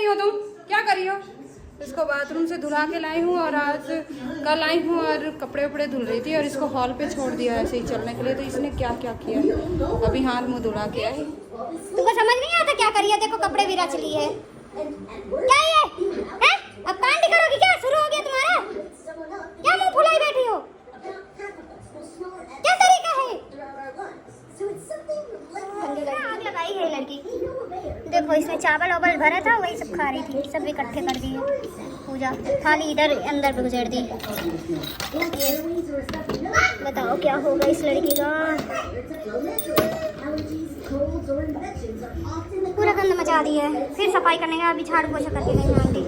हो तुम? क्या कर रही हो? इसको बाथरूम से धुला के लाई हूँ और आज कल आई हूँ और कपड़े वपड़े धुल रही थी और इसको हॉल पे छोड़ दिया ऐसे ही चलने के लिए। तो इसने क्या क्या किया है, अभी हाथ मुँह धुला के आई। तुमको समझ नहीं आता क्या करिए? देखो कपड़े भी रच ली है। क्या ये है? अब कांड करोगी क्या? शुरू हो गया तुम्हारा? क्या मुंह फुलाई बैठी हो? क्या तरीका है? आग लगाई है लड़की। देखो इसमें चावल वावल भरा था, वही सब खा रही थी। सब इकट्ठे कर दिए पूजा, थाली इधर अंदर पे गुजर दी। बताओ क्या होगा इस लड़की का? पूरा गंद मचा दिया है। फिर सफाई करने का अभी झाड़ू पोछा करके नहीं आंटी।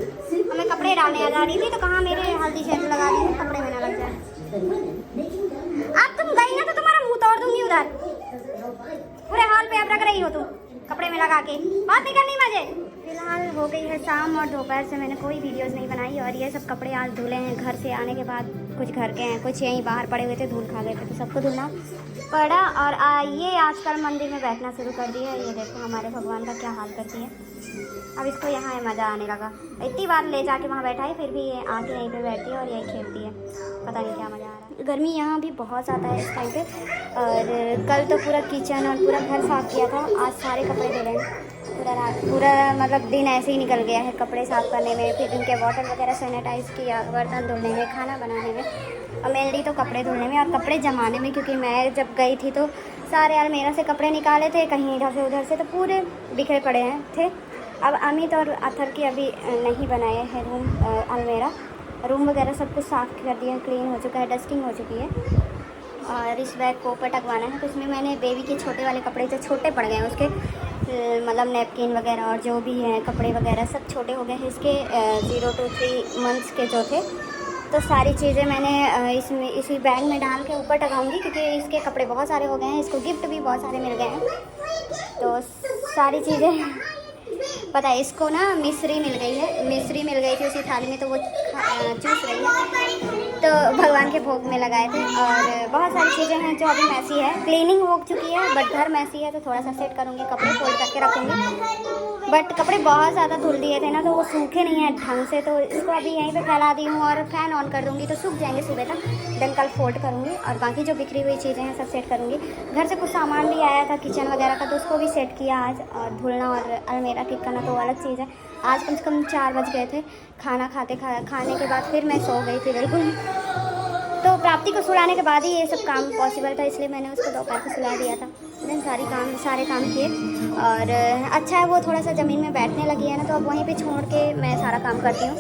हमें कपड़े डालने आ रही थी तो कहाँ मेरे हल्दी शहद लगा दी, कपड़े में ना लग जाए। अब तुम गई ना तो तुम्हारा मुंह तोड़ दूंगी उधर। पूरे हॉल पे अब रख रही हो तुम कपड़े में लगा के। बात नहीं करनी मुझे। फिलहाल हो गई है शाम और दोपहर से मैंने कोई वीडियोस नहीं बनाई और ये सब कपड़े आज धुले हैं। घर से आने के बाद कुछ घर के हैं, कुछ यहीं बाहर पड़े हुए थे, धूल खा गए थे तो सबको धुलना पड़ा। और ये आजकल मंदिर में बैठना शुरू कर दिया है। ये देखो हमारे भगवान का क्या हाल करती है। अब इसको यहाँ मज़ा आने लगा। इतनी बार ले जाके वहाँ बैठा है फिर भी ये आके यहीं पे बैठती है और यही खेलती है। पता नहीं क्या मज़ा आ रहा है। गर्मी यहाँ भी बहुत ज़्यादा है इस टाइम पे। और कल तो पूरा किचन और पूरा घर साफ़ किया था। आज सारे कपड़े धुले हैं। पूरा मतलब दिन ऐसे ही निकल गया है कपड़े साफ़ करने में, फिर इनके बॉटल वगैरह सैनिटाइज़ किया, बर्तन धुलने में, खाना बनाने में और मेनली तो कपड़े धुलने में और कपड़े जमाने में। क्योंकि मैं जब गई थी तो सारे अलमीरा से कपड़े निकाले थे, कहीं इधर से उधर से, तो पूरे बिखरे पड़े हैं थे। अब अमित और अथर की अभी नहीं बनाए हैं रूम, अलमीरा रूम वगैरह सब कुछ साफ़ कर दिया, क्लीन हो चुका है, डस्टिंग हो चुकी है। और इस बैग को पटकवाना है तो इसमें मैंने बेबी के छोटे वाले कपड़े जो छोटे पड़ गए हैं उसके मतलब नैपकिन वगैरह और जो भी हैं कपड़े वगैरह सब छोटे हो गए हैं इसके 0 to 3 मंथ्स के जो थे। तो सारी चीज़ें मैंने इसमें इसी बैग में डाल के ऊपर टंगाऊँगी क्योंकि इसके कपड़े बहुत सारे हो गए हैं। इसको गिफ्ट भी बहुत सारे मिल गए हैं। तो सारी चीज़ें पता है इसको ना मिश्री मिल गई है, मिश्री मिल गई थी उसी थाली में तो वो चूस रही है। तो भगवान के भोग में लगाए थे। और बहुत सारी चीज़ें हैं जो अभी मैसी है। क्लीनिंग हो चुकी है बट घर मैसी है तो थोड़ा सा सेट करूँगी, कपड़े फोल्ड करके रखूँगी। बट कपड़े बहुत ज़्यादा धुल दिए थे ना तो वो सूखे नहीं हैं ढंग से, तो इसको अभी यहीं पे फैला दी हूँ और फैन ऑन कर दूँगी तो सूख जाएंगे सुबह तक। देन कल फोल्ड करूँगी और बाकी जो बिखरी हुई चीज़ें हैं सब सेट करूँगी। घर से कुछ सामान भी आया था किचन वगैरह का तो उसको भी सेट किया आज। और धुलना और अलमीरा ठीक करना तो अलग चीज़ है। आज कम से कम 4 बज गए थे खाना खाने के बाद फिर मैं सो गई थी बिल्कुल। तो प्राप्ति को सुलाने के बाद ही ये सब काम पॉसिबल था, इसलिए मैंने उसको दोपहर को सुला दिया था। देन सारे काम किए। और अच्छा है वो थोड़ा सा ज़मीन में बैठने लगी है ना तो अब वहीं पे छोड़ के मैं सारा काम करती हूँ।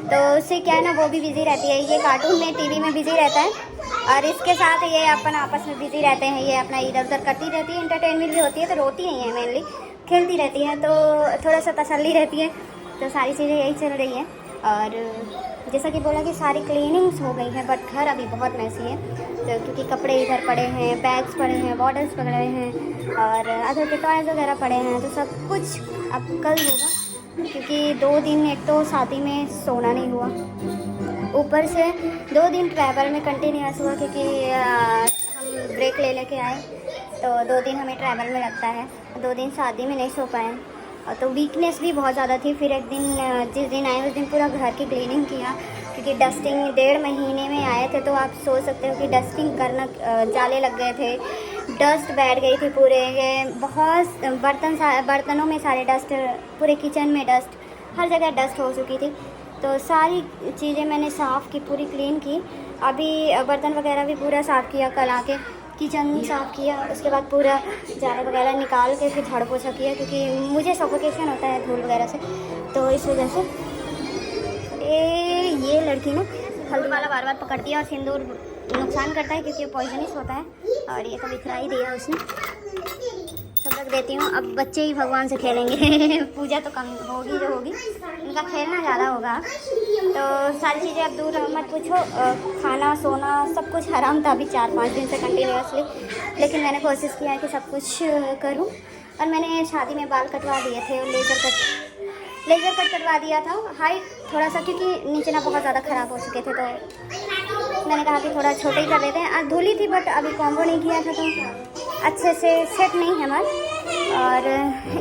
तो उससे क्या है ना वो भी बिज़ी रहती है। ये कार्टून में टीवी में बिज़ी रहता है और इसके साथ ये अपन आपस में बिज़ी रहते हैं। ये अपना इधर उधर करती रहती है, इंटरटेनमेंट भी होती है। तो रोती नहीं है मेनली, खेलती रहती है तो थोड़ा सा तसल्ली रहती है। तो सारी चीज़ें यही चल रही है। और जैसा कि बोला कि सारी क्लीनिंग्स हो गई है बट घर अभी बहुत मैसी है। तो क्योंकि कपड़े इधर पड़े हैं, बैग्स पड़े हैं, बॉटल्स पड़े हैं और अदर के टॉयज़ वगैरह पड़े हैं। तो सब कुछ अब कल होगा क्योंकि 2 दिन एक तो शादी में सोना नहीं हुआ, ऊपर से 2 दिन ट्रैवल में कंटिन्यूस हुआ क्योंकि हम ब्रेक ले लेके आए तो 2 दिन हमें ट्रैवल में लगता है, 2 दिन शादी में नहीं सो पाए। तो वीकनेस भी बहुत ज़्यादा थी। फिर एक दिन जिस दिन आए उस दिन पूरा घर की क्लीनिंग किया क्योंकि डस्टिंग 1.5 महीने में आए थे। तो आप सोच सकते हो कि डस्टिंग करना जाले लग गए थे, डस्ट बैठ गई थी पूरे, बहुत बर्तनों में सारे डस्ट, पूरे किचन में डस्ट, हर जगह डस्ट हो चुकी थी। तो सारी चीज़ें मैंने साफ़ की, पूरी क्लीन की। अभी बर्तन वगैरह भी पूरा साफ़ किया, कल आके किचन साफ़ किया, उसके बाद पूरा जाले वगैरह निकाल के फिर झाड़ू पोछा किया क्योंकि मुझे सफोकेशन होता है धूल वगैरह से। तो इस वजह से ये लड़की ना हल्दी वाला बार बार पकड़ती है और सिंदूर नुकसान करता है क्योंकि पॉइजनस होता है। और ये तो बिखरा ही दिया उसने, सब रख देती हूँ। अब बच्चे ही भगवान से खेलेंगे पूजा तो कम होगी जो होगी, इनका खेलना ज़्यादा होगा। तो सारी चीज़ें अब दूर मत पूछो, खाना सोना सब कुछ हराम था अभी 4-5 दिन से कंटिन्यूसली, लेकिन मैंने कोशिश किया है कि सब कुछ करूँ। और मैंने शादी में बाल कटवा दिए थे और लेज़र कट करवा दिया था, हाइट थोड़ा सा क्योंकि नीचे ना बहुत ज़्यादा ख़राब हो चुके थे तो मैंने कहा कि थोड़ा छोटे ही कर देते हैं। आज धुली थी बट अभी कॉम्बो नहीं किया था तो अच्छे से सेट नहीं है बाल और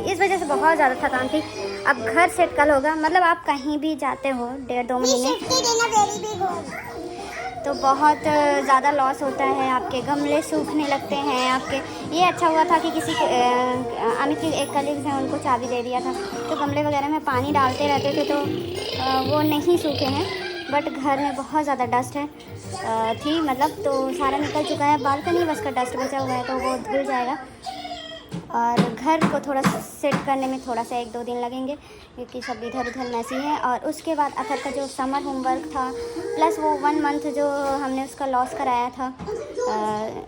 इस वजह से बहुत ज़्यादा थकान थी। अब घर सेट कल होगा। मतलब आप कहीं भी जाते हो 1.5-2 महीने तो बहुत ज़्यादा लॉस होता है, आपके गमले सूखने लगते हैं आपके। ये अच्छा हुआ था कि किसी अमित के एक कलीग्स हैं, उनको चाबी दे दिया था, तो गमले वगैरह में पानी डालते रहते थे तो वो नहीं सूखे हैं। बट घर में बहुत ज़्यादा डस्ट है थी, मतलब तो सारा निकल चुका है, बालकनी बस का डस्ट बचा हुआ है तो वो धुल जाएगा। और घर को थोड़ा सेट करने में थोड़ा सा 1-2 दिन लगेंगे क्योंकि सब इधर उधर मैसी है। और उसके बाद अथर का जो समर होमवर्क था प्लस वो 1 मंथ जो हमने उसका लॉस कराया था,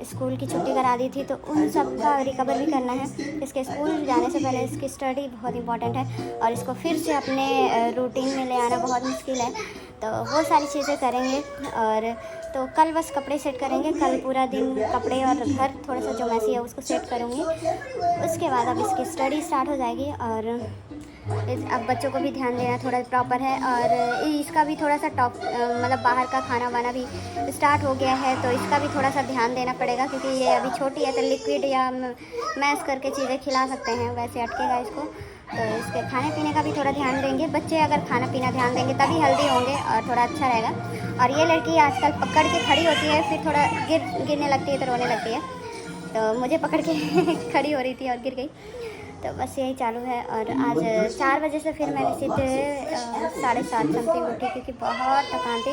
स्कूल की छुट्टी करा दी थी, तो उन सब का रिकवर भी करना है। इसके स्कूल जाने से पहले इसकी स्टडी बहुत इंपॉर्टेंट है और इसको फिर से अपने रूटीन में ले आना बहुत मुश्किल है, तो वो सारी चीज़ें करेंगे। और तो कल बस कपड़े सेट करेंगे, कल पूरा दिन कपड़े और घर थोड़ा सा जो मैसी है उसको सेट करूँगी। उसके बाद अब इसकी स्टडी स्टार्ट हो जाएगी और अब बच्चों को भी ध्यान देना थोड़ा प्रॉपर है। और इसका भी थोड़ा सा मतलब बाहर का खाना वाना भी स्टार्ट हो गया है, तो इसका भी थोड़ा सा ध्यान देना पड़ेगा क्योंकि ये अभी छोटी है, तो लिक्विड या मैश करके चीज़ें खिला सकते हैं, वैसे अटकेगा इसको। तो इसके खाने पीने का भी थोड़ा ध्यान देंगे। बच्चे अगर खाना पीना ध्यान देंगे तभी हेल्दी होंगे और थोड़ा अच्छा रहेगा। और ये लड़की आजकल पकड़ के खड़ी होती है, फिर थोड़ा गिरने लगती है तो रोने लगती है, तो मुझे पकड़ के खड़ी हो रही थी और गिर गई। तो बस यही चालू है। और आज 4 बजे से फिर मैंने सीधे 7:30 समथिंग उठी क्योंकि बहुत थकान थी।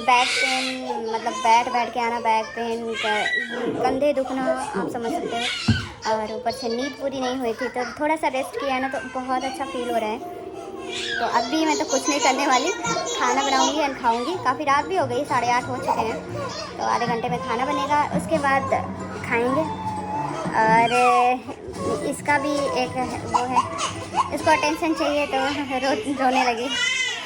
बैक पेन, मतलब बैठ के आना, बैक पेन, कंधे दुखना, आप समझ सकते हो। और ऊपर से नींद पूरी नहीं हुई थी, तो थोड़ा सा रेस्ट किया ना तो बहुत अच्छा फील हो रहा है। तो अभी मैं तो कुछ नहीं करने वाली, खाना बनाऊंगी एंड खाऊंगी। काफ़ी रात भी हो गई, 8:30 हो चुके हैं, तो आधे घंटे में खाना बनेगा, उसके बाद खाएंगे। और इसका भी एक वो है, इसको अटेंशन चाहिए तो रोने लगी।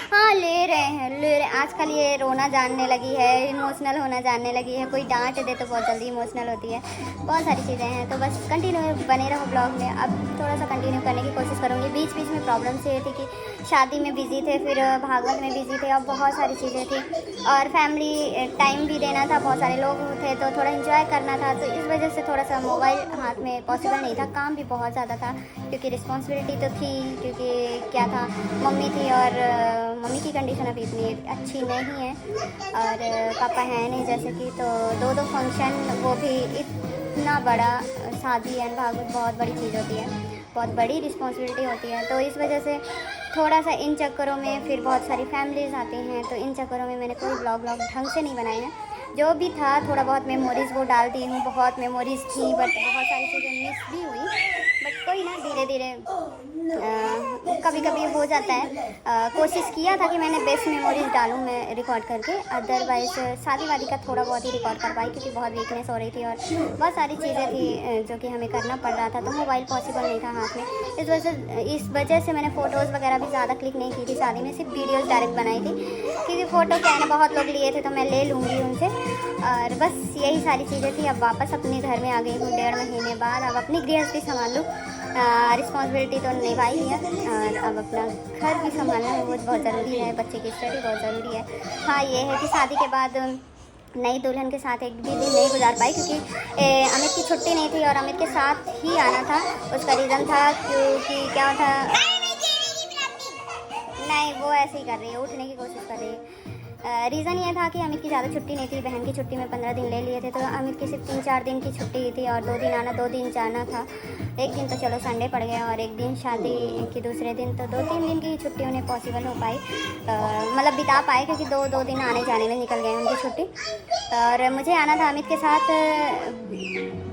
हाँ ले रहे आजकल ये रोना जानने लगी है, इमोशनल होना जानने लगी है। कोई डांट दे तो बहुत जल्दी इमोशनल होती है, बहुत सारी चीज़ें हैं। तो बस कंटिन्यू बने रहो ब्लॉग में। अब थोड़ा सा कंटिन्यू करने की कोशिश करूँगी। बीच बीच में प्रॉब्लम्स ये थी कि शादी में बिज़ी थे, फिर भागवत में बिज़ी थे, और बहुत सारी चीज़ें थी और फैमिली टाइम भी देना था, बहुत सारे लोग थे तो थोड़ा इंजॉय करना था, तो इस वजह से थोड़ा सा मोबाइल हाथ में पॉसिबल नहीं था। काम भी बहुत ज़्यादा था क्योंकि रिस्पॉन्सिबिलिटी तो थी, क्योंकि क्या था, मम्मी थी और मम्मी की कंडीशन अभी इतनी अच्छी नहीं है और पापा हैं नहीं जैसे कि, तो 2 फंक्शन, वो भी इतना बड़ा शादी एंड भागवत बहुत बड़ी चीज़ होती है, बहुत बड़ी रिस्पॉन्सिबिलिटी होती है। तो इस वजह से थोड़ा सा इन चक्करों में फिर बहुत सारी फैमिलीज़ आती हैं, तो इन चक्करों में मैंने कोई ब्लॉग ढंग से नहीं बनाए हैं। जो भी था थोड़ा बहुत मेमोरीज़ वो डाल दी हूँ, बहुत मेमोरीज़ थी बट बहुत सारी चीज़ें मिस भी हुई, बट कोई ना, धीरे धीरे कभी कभी हो जाता है। कोशिश किया था कि मैंने बेस्ट मेमोरीज डालूं मैं रिकॉर्ड करके, अदरवाइज शादी वादी का थोड़ा बहुत ही रिकॉर्ड कर पाई क्योंकि बहुत वीकनेस हो रही थी और बहुत सारी चीज़ें थी जो कि हमें करना पड़ रहा था, तो मोबाइल पॉसिबल नहीं था हाथ में। इस वजह से मैंने फ़ोटोज़ वगैरह भी ज़्यादा क्लिक नहीं की थी शादी में, सिर्फ वीडियोज़ डायरेक्ट बनाई थी क्योंकि फ़ोटो क्या है ना, बहुत लोग लिए थे तो मैं ले लूँगी उनसे। और बस यही सारी चीज़ें थी। अब वापस अपने घर में आ गई हूँ 1.5 महीने बाद। अब अपनी गृहस्थी संभाल लूँ, रिस्पॉन्सिबिलिटी तो निभाई है और अब अपना घर भी संभालना वो बहुत ज़रूरी है, बच्चे की स्टडी बहुत ज़रूरी है। हाँ ये है कि शादी के बाद नई दुल्हन के साथ एक भी दिन नहीं गुजार पाई क्योंकि अमित की छुट्टी नहीं थी और अमित के साथ ही आना था। उसका रीज़न था क्योंकि क्या था, नहीं वो ऐसे ही कर रही है, उठने की कोशिश कर रही है। रीज़न ये था कि अमित की ज़्यादा छुट्टी नहीं थी, बहन की छुट्टी में 15 दिन ले लिए थे, तो अमित की सिर्फ 3-4 दिन की छुट्टी थी और 2 दिन आना 2 दिन जाना था। एक दिन तो चलो संडे पड़ गया और एक दिन शादी के दूसरे दिन, तो 2-3 दिन की छुट्टी उन्हें पॉसिबल हो पाई, मतलब बिता पाए क्योंकि 2 दिन आने जाने में निकल गए उनकी छुट्टी। और मुझे आना था अमित के साथ।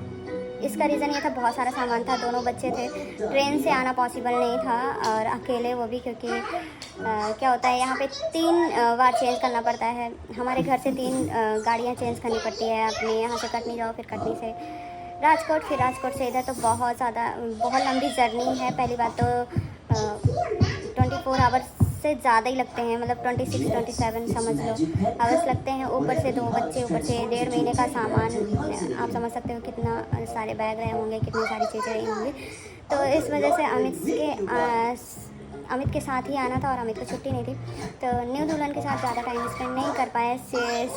इसका रीज़न ये था बहुत सारा सामान था, दोनों बच्चे थे, ट्रेन से आना पॉसिबल नहीं था और अकेले वो भी क्योंकि क्या होता है यहाँ पे 3 बार चेंज करना पड़ता है। हमारे घर से 3 गाड़ियाँ चेंज करनी पड़ती है, अपने यहाँ से कटनी जाओ, फिर कटनी से राजकोट, फिर राजकोट से इधर, तो बहुत लंबी जर्नी है। पहली बात तो 24 आवर्स से ज़्यादा ही लगते हैं, मतलब 26-27 समझ लो आवर्स लगते हैं। ऊपर से 2 बच्चे, ऊपर से 1.5 महीने का सामान, आप समझ सकते हो कितना सारे बैग रहे होंगे, कितनी सारी चीज़ें रही होंगी। तो इस वजह से अमित के साथ ही आना था और अमित को छुट्टी नहीं थी, तो न्यू दुल्हन के साथ ज़्यादा टाइम स्पेंड नहीं कर पाए।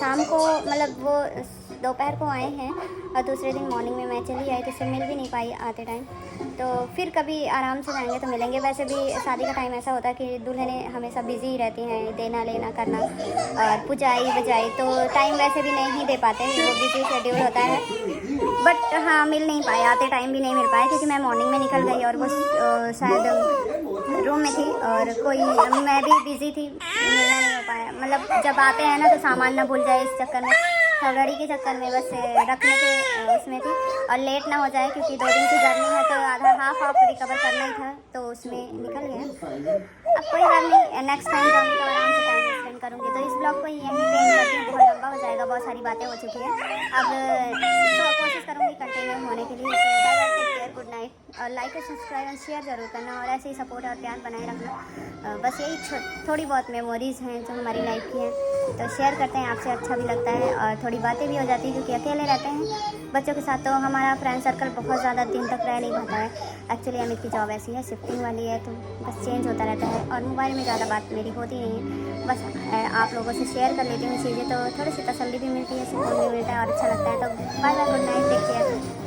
शाम को मतलब वो दोपहर को आए हैं और दूसरे दिन मॉर्निंग में मैं चली आई, तो इससे मिल भी नहीं पाई आते टाइम। तो फिर कभी आराम से जाएंगे तो मिलेंगे। वैसे भी शादी का टाइम ऐसा होता है कि दुल्हनें हमेशा बिजी ही रहती हैं, देना लेना करना और पुजाई बजाई, तो टाइम वैसे भी नहीं दे पाते हैं, वो बिजी शेड्यूल होता है। बट हाँ, मिल नहीं पाए, आते टाइम भी नहीं मिल पाए क्योंकि मैं मॉर्निंग में निकल गई और वो शायद रूम में थी और कोई मैं भी बिजी थी, मिलना नहीं हो पाया। मतलब जब आते हैं ना तो सामान ना भूल जाए, इस चक्कर में, खबड़ी के चक्कर में बस रखने के उसमें थी। और लेट ना हो जाए क्योंकि 2 दिन की जर्नी है, तो आधा हाफ रिकवर करना ही था, तो उसमें निकल गया। अब कोई बात नहीं, नेक्स्ट टाइम जाऊँगी तो आराम से टाइम स्पेंड करूँगी। तो इस ब्लॉग को यहीं पे एंड करती हूँ, बहुत लंबा हो जाएगा, बहुत सारी बातें हो चुकी हैं। अब तो कोशिश करूँगी कंटिन्यू होने के लिए। Take care, good night. और लाइक और सब्सक्राइब और शेयर ज़रूर करना और ऐसे ही सपोर्ट और प्यार बनाए रखना। बस यही थोड़ी बहुत मेमोरीज़ हैं जो हमारी लाइफ की हैं, तो शेयर करते हैं आपसे, अच्छा भी लगता है और थोड़ी बातें भी हो जाती है क्योंकि अकेले रहते हैं बच्चों के साथ, तो हमारा फ्रेंड सर्कल बहुत ज़्यादा दिन तक रह नहीं पाता है। एक्चुअली अमित की जॉब ऐसी है, शिफ्टिंग वाली है, तो बस चेंज होता रहता है और मोबाइल में ज़्यादा बात मेरी होती नहीं है। बस आप लोगों से शेयर कर लेती हूँ चीज़ें, तो थोड़ी सी तसल्ली भी मिलती है, सुकून भी मिलता है और अच्छा लगता है। तो bye bye, good night, take care.